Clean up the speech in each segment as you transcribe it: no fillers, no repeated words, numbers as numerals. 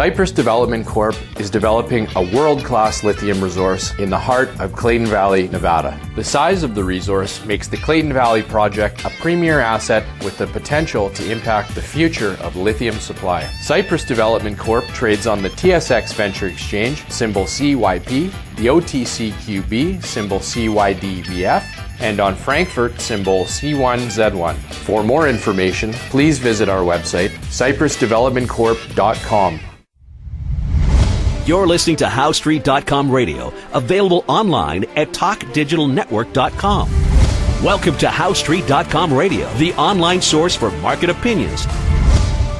Cypress Development Corp. is developing a world-class lithium resource in the heart of Clayton Valley, Nevada. The size of the resource makes the Clayton Valley project a premier asset with the potential to impact the future of lithium supply. Cypress Development Corp. trades on the TSX Venture Exchange, symbol CYP, the OTCQB, symbol CYDVF, and on Frankfurt, symbol C1Z1. For more information, please visit our website, cypressdevelopmentcorp.com. You're listening to HowStreet.com radio, available online at TalkDigitalNetwork.com. Welcome to HowStreet.com radio, the online source for market opinions.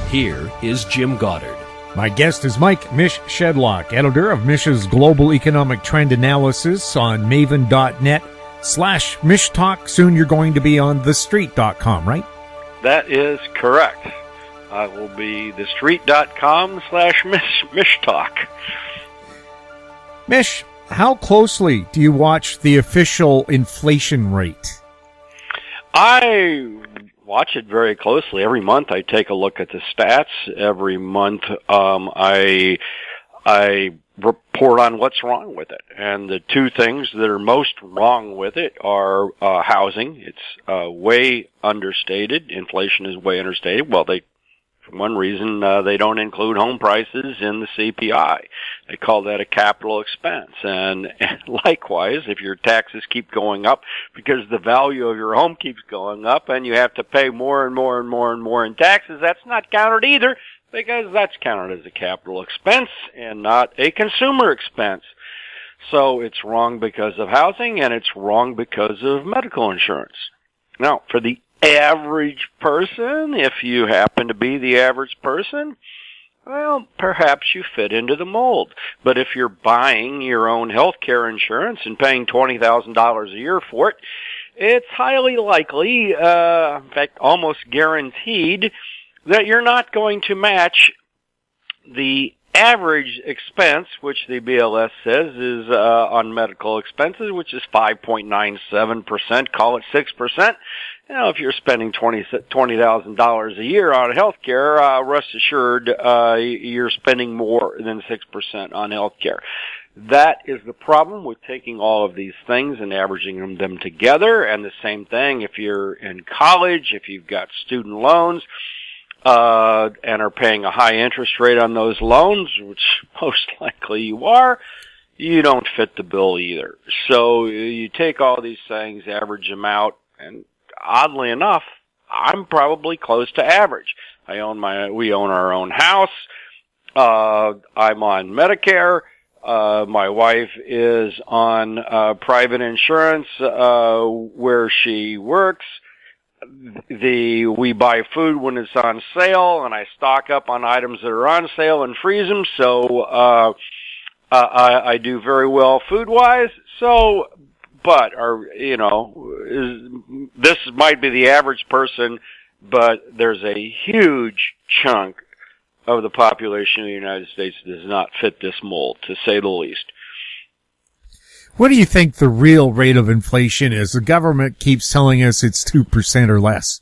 Here is Jim Goddard. My guest is Mish Shedlock, editor of Mish's Global Economic Trend Analysis on maven.net/Mish Talk. Soon you're going to be on thestreet.com, right? That is correct. I will be thestreet.com/Mish Talk. Mish, how closely do you watch the official inflation rate? I watch it very closely. Every month I take a look at the stats. Every month I report on what's wrong with it. And the two things that are most wrong with it are housing. It's way understated. Inflation is way understated. Well, for one reason, they don't include home prices in the CPI. They call that a capital expense. And likewise, if your taxes keep going up because the value of your home keeps going up and you have to pay more and more and more and more in taxes, that's not counted either, because that's counted as a capital expense and not a consumer expense. So it's wrong because of housing, and it's wrong because of medical insurance. Now, for the average person, if you happen to be the average person, well, perhaps you fit into the mold. But if you're buying your own health care insurance and paying $20,000 a year for it, it's highly likely, in fact, almost guaranteed, that you're not going to match the average expense, which the BLS says is on medical expenses, which is 5.97%, call it 6%. You know, if you're spending $20,000 a year on health care, rest assured you're spending more than 6% on health care. That is the problem with taking all of these things and averaging them together. And the same thing if you're in college, if you've got student loans, and are paying a high interest rate on those loans, which most likely you are, you don't fit the bill either. So you take all these things, average them out, and oddly enough, I'm probably close to average. We own our own house. I'm on Medicare. My wife is on private insurance where she works. We buy food when it's on sale, and I stock up on items that are on sale and freeze them. So I do very well food-wise. So, but this might be the average person, but there's a huge chunk of the population of the United States that does not fit this mold, to say the least. What do you think the real rate of inflation is? The government keeps telling us it's 2% or less.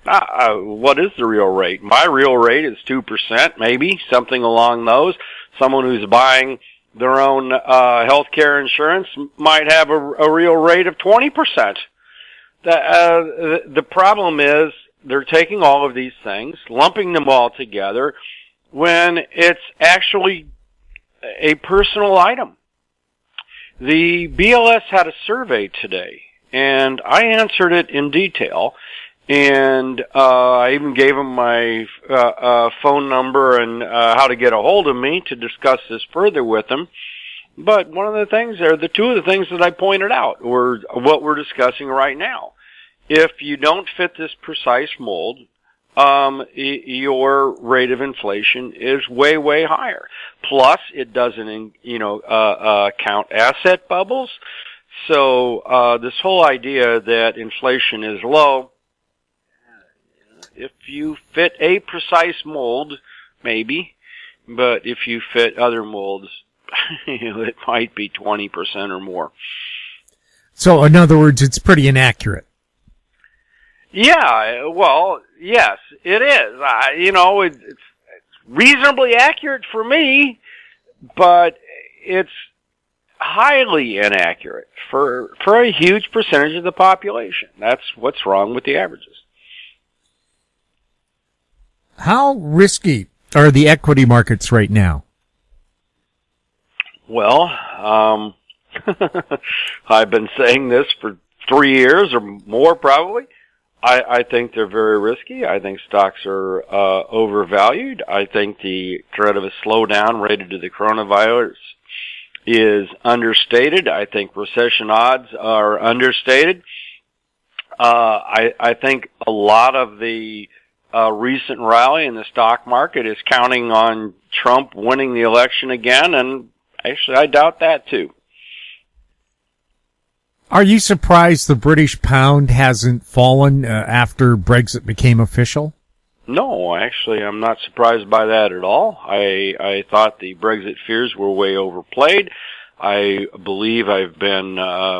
What is the real rate? My real rate is 2%, maybe, something along those. Someone who's buying their own health care insurance might have a real rate of 20%. The problem is they're taking all of these things, lumping them all together, when it's actually a personal item. The BLS had a survey today, and I answered it in detail, and I even gave them my phone number and how to get a hold of me to discuss this further with them. But one of the things there, the two of the things that I pointed out were what we're discussing right now. If you don't fit this precise mold, your rate of inflation is way, way higher. Plus, it doesn't, count asset bubbles. So, this whole idea that inflation is low, if you fit a precise mold, maybe, but if you fit other molds, it might be 20% or more. So, in other words, it's pretty inaccurate. Yeah, well, yes, it is. It's reasonably accurate for me, but it's highly inaccurate for a huge percentage of the population. That's what's wrong with the averages. How risky are the equity markets right now? Well, I've been saying this for 3 years or more probably. I think they're very risky. I think stocks are overvalued. I think the threat of a slowdown related to the coronavirus is understated. I think recession odds are understated. I think a lot of the recent rally in the stock market is counting on Trump winning the election again, and actually I doubt that too. Are you surprised the British pound hasn't fallen after Brexit became official? No, actually, I'm not surprised by that at all. I thought the Brexit fears were way overplayed. I believe I've been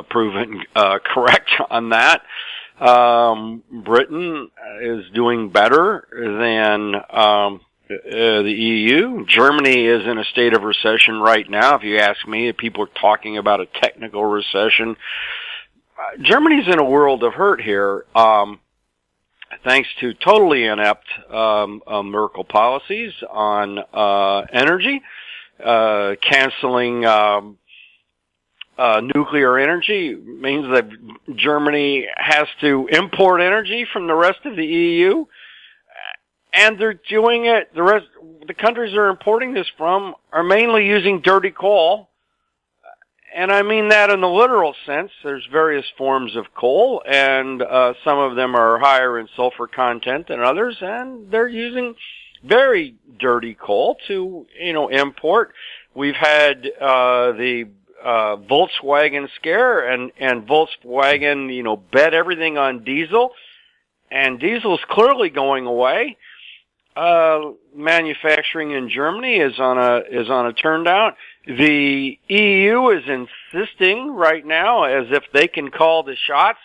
proven correct on that. Britain is doing better than the EU. Germany is in a state of recession right now. If you ask me, people are talking about a technical recession. Germany's in a world of hurt here, thanks to totally inept Merkel policies on energy, canceling nuclear energy means that Germany has to import energy from the rest of the EU. And they're doing it, the countries they're importing this from are mainly using dirty coal. And I mean that in the literal sense. There's various forms of coal, and some of them are higher in sulfur content than others, and they're using very dirty coal to, import. We've had the Volkswagen scare, and Volkswagen, bet everything on diesel, and diesel's clearly going away. Manufacturing in Germany is on a turndown. The EU is insisting right now, as if they can call the shots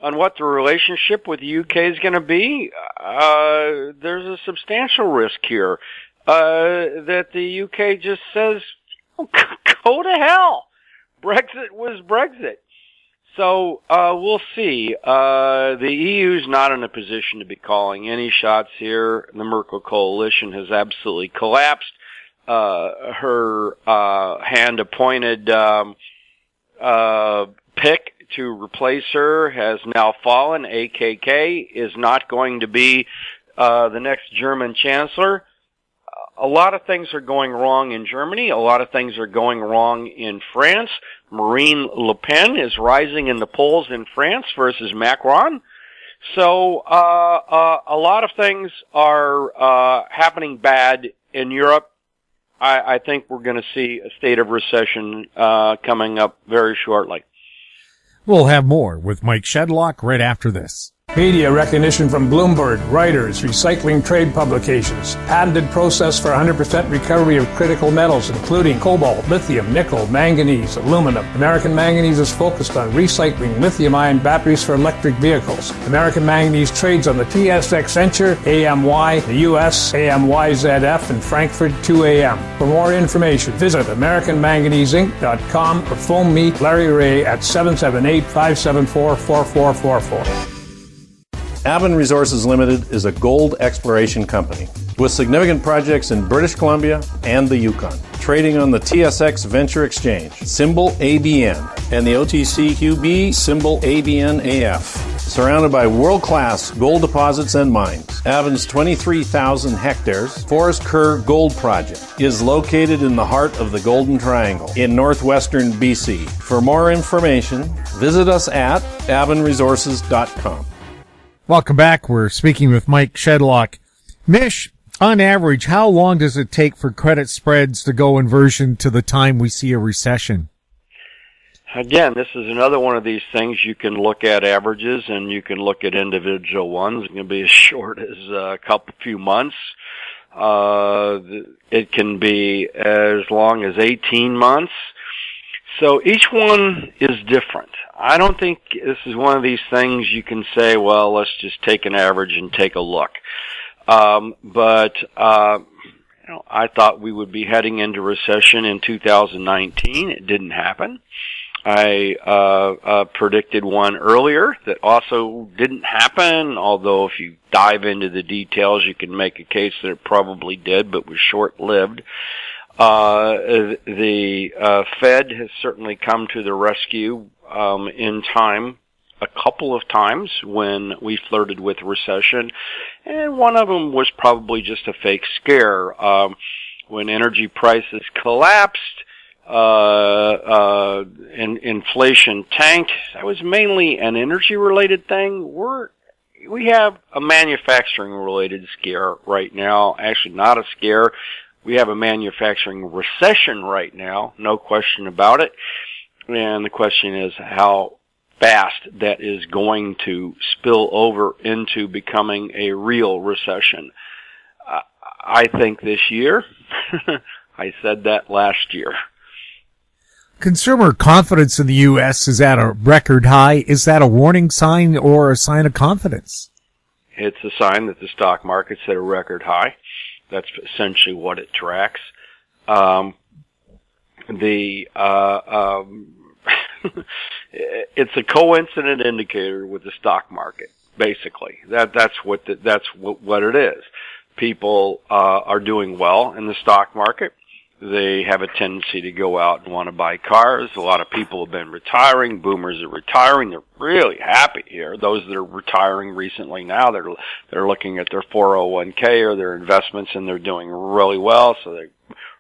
on what the relationship with the UK is going to be. There's a substantial risk here that the UK just says, go to hell. Brexit was Brexit. So we'll see. The EU's not in a position to be calling any shots here. The Merkel coalition has absolutely collapsed. Her hand-appointed pick to replace her has now fallen. AKK is not going to be the next German chancellor. A lot of things are going wrong in Germany. A lot of things are going wrong in France. Marine Le Pen is rising in the polls in France versus Macron. So a lot of things are happening bad in Europe. I think we're going to see a state of recession coming up very shortly. We'll have more with Mike Shedlock right after this. Media recognition from Bloomberg, Reuters, recycling trade publications, patented process for 100% recovery of critical metals, including cobalt, lithium, nickel, manganese, aluminum. American Manganese is focused on recycling lithium-ion batteries for electric vehicles. American Manganese trades on the TSX Venture, AMY, the US, AMYZF, and Frankfurt 2AM. For more information, visit AmericanManganeseInc.com or phone me, Larry Ray, at 778-574-4444. Avon Resources Limited is a gold exploration company with significant projects in British Columbia and the Yukon, trading on the TSX Venture Exchange, symbol ABN, and the OTCQB, symbol ABNAF. Surrounded by world-class gold deposits and mines, Avon's 23,000 hectares Forest Kerr Gold Project is located in the heart of the Golden Triangle in northwestern BC. For more information, visit us at avonresources.com. Welcome back. We're speaking with Mike Shedlock. Mish, on average, how long does it take for credit spreads to go inversion to the time we see a recession? Again, this is another one of these things. You can look at averages and you can look at individual ones. It can be as short as a few months. It can be as long as 18 months. So each one is different. I don't think this is one of these things you can say, well, let's just take an average and take a look. But I thought we would be heading into recession in 2019. It didn't happen. I predicted one earlier that also didn't happen, although if you dive into the details, you can make a case that it probably did, but was short-lived. The Fed has certainly come to the rescue in time a couple of times when we flirted with recession, and one of them was probably just a fake scare. When energy prices collapsed, and inflation tanked, that was mainly an energy-related thing. We have a manufacturing-related scare right now. Actually, not a scare. We have a manufacturing recession right now, no question about it. And the question is how fast that is going to spill over into becoming a real recession. I think this year. I said that last year. Consumer confidence in the U.S. is at a record high. Is that a warning sign or a sign of confidence? It's a sign that the stock market's at a record high. That's essentially what it tracks. It's a coincident indicator with the stock market, basically. That's what it is. People are doing well in the stock market. They have a tendency to go out and want to buy cars. A lot of people have been retiring. Boomers are retiring. They're really happy here. Those that are retiring recently now, they're looking at their 401k or their investments, and they're doing really well, so they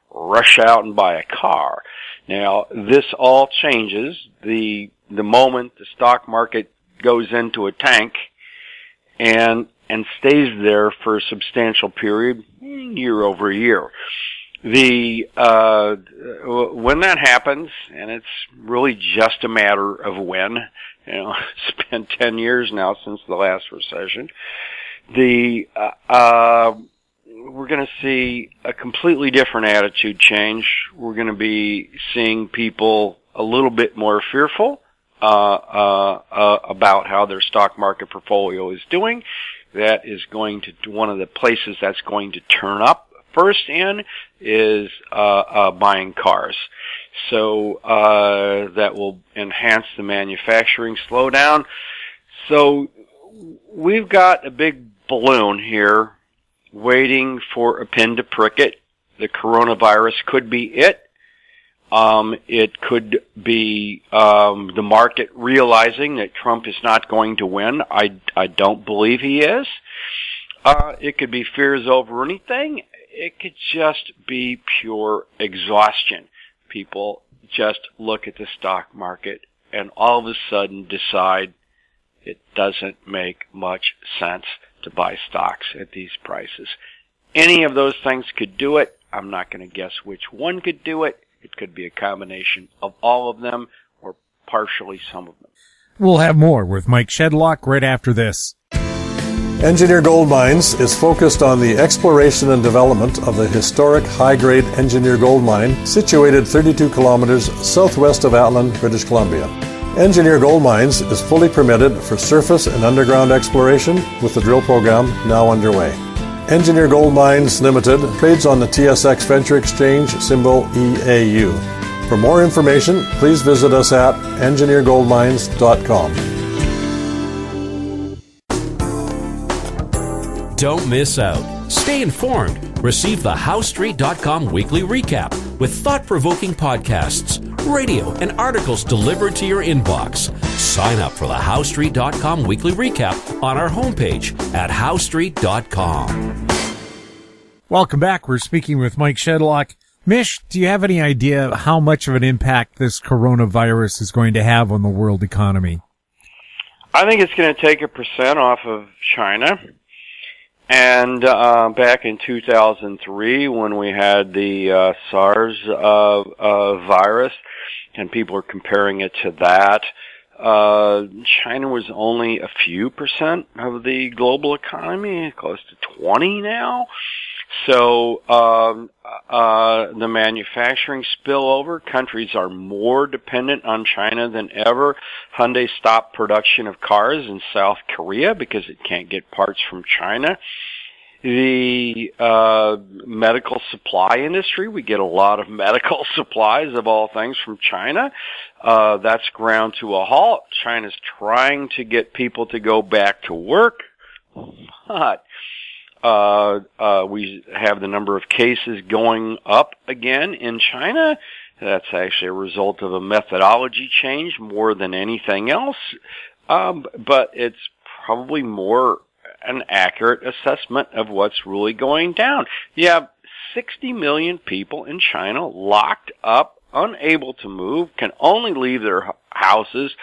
rush out and buy a car. Now, this all changes the moment the stock market goes into a tank and stays there for a substantial period, year over year. When that happens, and it's really just a matter of when, it's been 10 years now since the last recession, we're going to see a completely different attitude change. We're going to be seeing people a little bit more fearful about how their stock market portfolio is doing. That is going to, one of the places that's going to turn up first in is buying cars. So that will enhance the manufacturing slowdown. So we've got a big balloon here waiting for a pin to prick it. The coronavirus could be it. It could be the market realizing that Trump is not going to win. I don't believe he is. It could be fears over anything. It could just be pure exhaustion. People just look at the stock market and all of a sudden decide it doesn't make much sense to buy stocks at these prices. Any of those things could do it. I'm not going to guess which one could do it. It could be a combination of all of them or partially some of them. We'll have more with Mike Shedlock right after this. Engineer Gold Mines is focused on the exploration and development of the historic high-grade Engineer Gold Mine situated 32 kilometers southwest of Atlan, British Columbia. Engineer Gold Mines is fully permitted for surface and underground exploration with the drill program now underway. Engineer Gold Mines Limited trades on the TSX Venture Exchange, symbol EAU. For more information, please visit us at engineergoldmines.com. Don't miss out. Stay informed. Receive the HowStreet.com weekly recap with thought-provoking podcasts, radio, and articles delivered to your inbox. Sign up for the HowStreet.com weekly recap on our homepage at HowStreet.com. Welcome back. We're speaking with Mike Shedlock. Mish, do you have any idea how much of an impact this coronavirus is going to have on the world economy? I think it's going to take 1% off of China. And back in 2003, when we had the SARS virus, and people are comparing it to that, China was only a few percent of the global economy, close to 20 now. So the manufacturing spillover, countries are more dependent on China than ever. Hyundai stopped production of cars in South Korea because it can't get parts from China. the medical supply industry. We get a lot of medical supplies, of all things, from China. That's ground to a halt. China's trying to get people to go back to work, but we have the number of cases going up again in China. That's actually a result of a methodology change more than anything else, but it's probably more an accurate assessment of what's really going down. You have 60 million people in China locked up, unable to move, can only leave their houses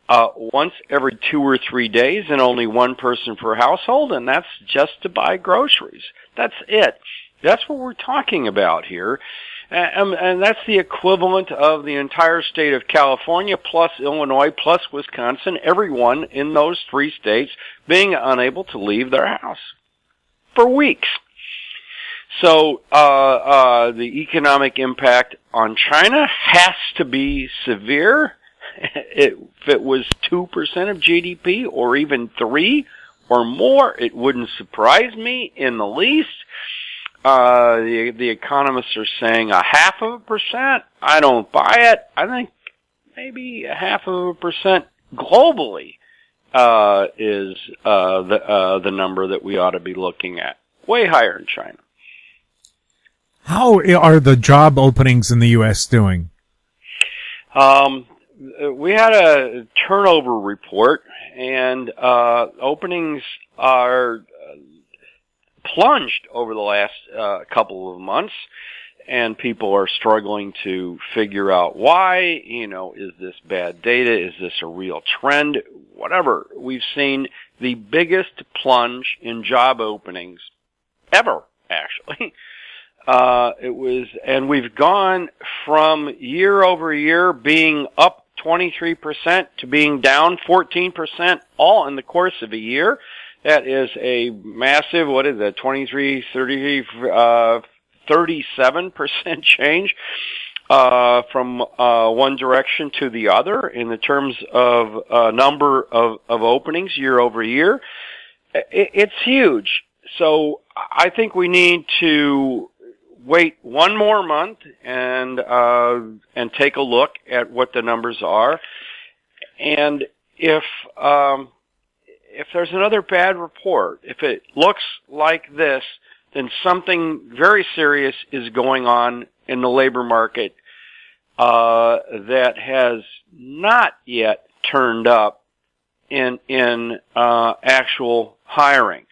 once every 2 or 3 days, and only one person per household, and that's just to buy groceries. That's it. That's what we're talking about here. And that's the equivalent of the entire state of California, plus Illinois, plus Wisconsin, everyone in those 3 states being unable to leave their house for weeks. So the economic impact on China has to be severe. If it was 2% of GDP or even 3 or more, it wouldn't surprise me in the least. The economists are saying 0.5%. I don't buy it. I think maybe 0.5% globally is the number that we ought to be looking at. Way higher in China. How are the job openings in the U.S. doing? We had a turnover report, and openings are plunged over the last couple of months, and people are struggling to figure out why. Is this bad data? Is this a real trend? Whatever. We've seen the biggest plunge in job openings ever, actually. And we've gone from year over year being up 23% to being down 14%, all in the course of a year. That is a massive, 37% change from one direction to the other in the terms of number of openings year over year. It's huge. So I think we need to wait one more month and take a look at what the numbers are. And if there's another bad report, if it looks like this, then something very serious is going on in the labor market that has not yet turned up in actual hiring.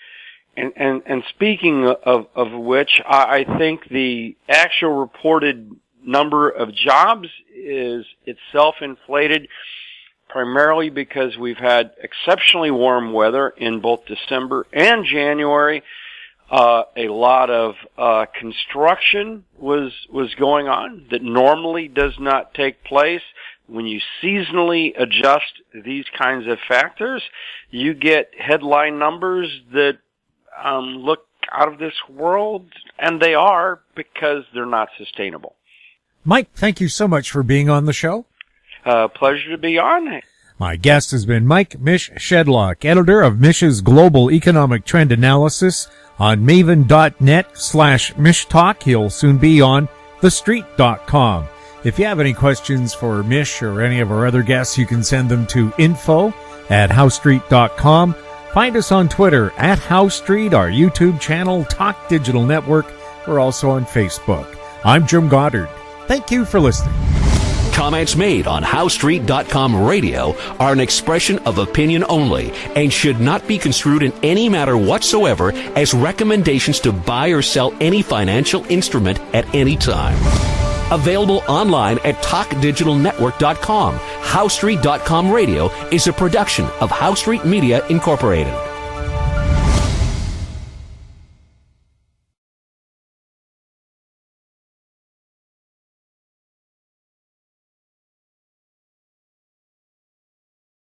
And speaking of which, I think the actual reported number of jobs is itself inflated, primarily because we've had exceptionally warm weather in both December and January. A lot of construction was going on that normally does not take place. When you seasonally adjust these kinds of factors, you get headline numbers that look out of this world, and they are, because they're not sustainable. Mike, thank you so much for being on the show. Pleasure to be on. My guest has been Mike Mish Shedlock, editor of Mish's Global Economic Trend Analysis on maven.net/MishTalk. He'll soon be on thestreet.com. If you have any questions for Mish or any of our other guests, you can send them to info@howstreet.com. Find us on Twitter @HowStreet, our YouTube channel, Talk Digital Network. We're also on Facebook. I'm Jim Goddard. Thank you for listening. Comments made on HowStreet.com radio are an expression of opinion only and should not be construed in any matter whatsoever as recommendations to buy or sell any financial instrument at any time. Available online at TalkDigitalNetwork.com. HowStreet.com radio is a production of HowStreet Media Incorporated.